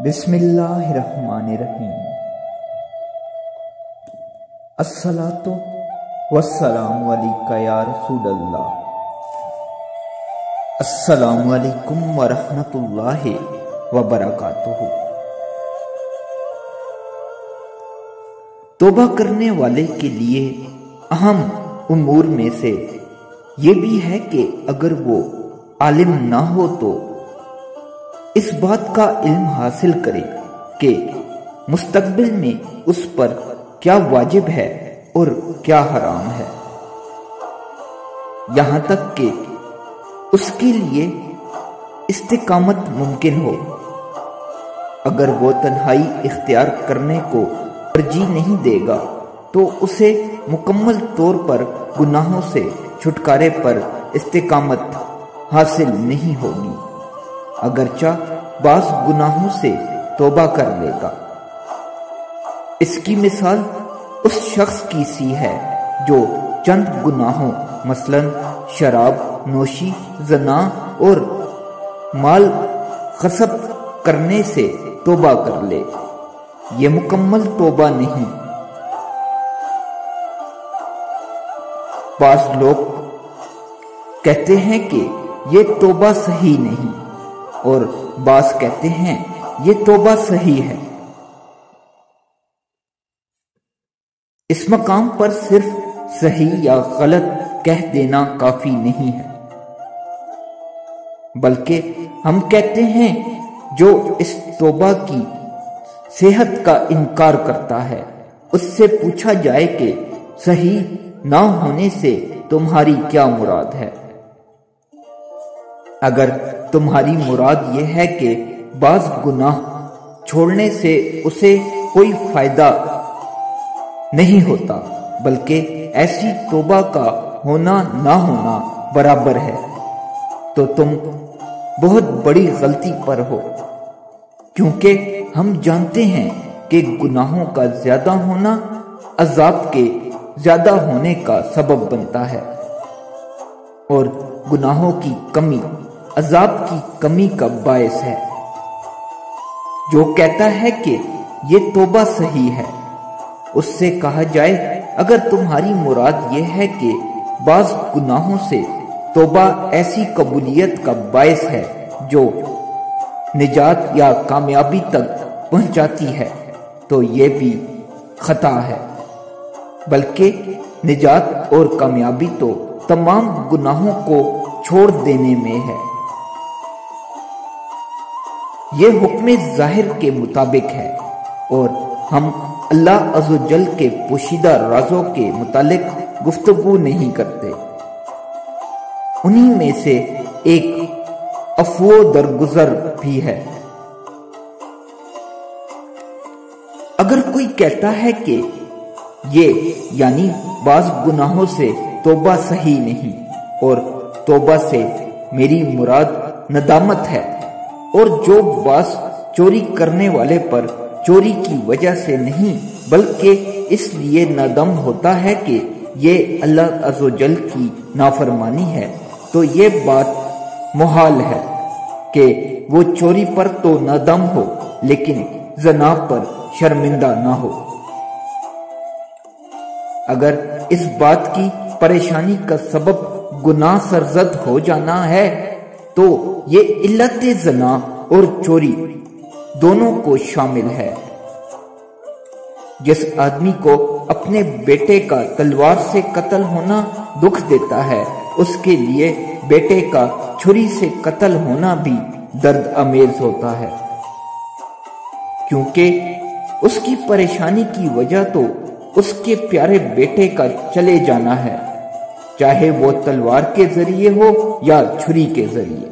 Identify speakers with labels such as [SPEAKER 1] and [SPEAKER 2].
[SPEAKER 1] बिस्मिल्लाहिर्रहमानिर्रहीम। अस्सलातु वस्सलामु अलैका या रसूलल्लाह। अस्सलामु अलैकुम वरहमतुल्लाहि वबरकातुहू। तौबा करने वाले के लिए अहम उमूर में से ये भी है कि अगर वो आलिम ना हो तो इस बात का इल्म हासिल करे कि मुस्तकबिल में उस पर क्या वाजिब है और क्या हराम है, यहाँ तक कि उसके लिए इस्तिकामत मुमकिन हो। अगर वो तन्हाई इख्तियार करने को तरजीह नहीं देगा तो उसे मुकम्मल तौर पर गुनाहों से छुटकारे पर इस्तिकामत हासिल नहीं होगी, अगरचा बास गुनाहों से तौबा कर लेगा। इसकी मिसाल उस शख्स की सी है जो चंद गुनाहों मसलन शराब नोशी, ज़ना और माल ग़स्ब करने से तौबा कर ले। ये मुकम्मल तौबा नहीं। बास लोग कहते हैं कि ये तौबा सही नहीं और बास कहते हैं ये तौबा सही है। इस मकाम पर सिर्फ सही या गलत कह देना काफी नहीं है, बल्कि हम कहते हैं जो इस तौबा की सेहत का इनकार करता है उससे पूछा जाए कि सही ना होने से तुम्हारी क्या मुराद है। अगर तुम्हारी मुराद यह है कि बाज गुनाह छोड़ने से उसे कोई फायदा नहीं होता बल्कि ऐसी तौबा का होना ना होना बराबर है, तो तुम बहुत बड़ी गलती पर हो, क्योंकि हम जानते हैं कि गुनाहों का ज्यादा होना अजाब के ज्यादा होने का सबब बनता है और गुनाहों की कमी अजाब की कमी का बायस है। जो कहता है कि ये तौबा सही है उससे कहा जाए अगर तुम्हारी मुराद ये है कि बाज गुनाहों से तौबा ऐसी कबूलियत का बायस है जो निजात या कामयाबी तक पहुंचाती है, तो ये भी खता है। बल्कि निजात और कामयाबी तो तमाम गुनाहों को छोड़ देने में है। ये हुक्म जाहिर के मुताबिक है और हम अल्लाह अज़्ज़वजल के पोशीदा राजों के मुतालिक गुफ्तगू नहीं करते। उन्हीं में से एक अफ़्वो दरगुजर भी है। अगर कोई कहता है कि ये यानी बाज गुनाहों से तौबा सही नहीं और तौबा से मेरी मुराद नदामत है, और जो बास चोरी करने वाले पर चोरी की वजह से नहीं बल्कि इसलिए नादम होता है कि ये अल्लाह अज़्ज़वजल की नाफरमानी है, तो ये बात मुहाल है कि वो चोरी पर तो नादम हो लेकिन ज़ना पर शर्मिंदा ना हो। अगर इस बात की परेशानी का सबब गुनाह सरजद हो जाना है तो ये इल्लत ज़ना और चोरी दोनों को शामिल है। जिस आदमी को अपने बेटे का तलवार से कत्ल होना दुख देता है उसके लिए बेटे का छुरी से कत्ल होना भी दर्द अमेज होता है, क्योंकि उसकी परेशानी की वजह तो उसके प्यारे बेटे का चले जाना है, चाहे वो तलवार के जरिए हो या छुरी के जरिए।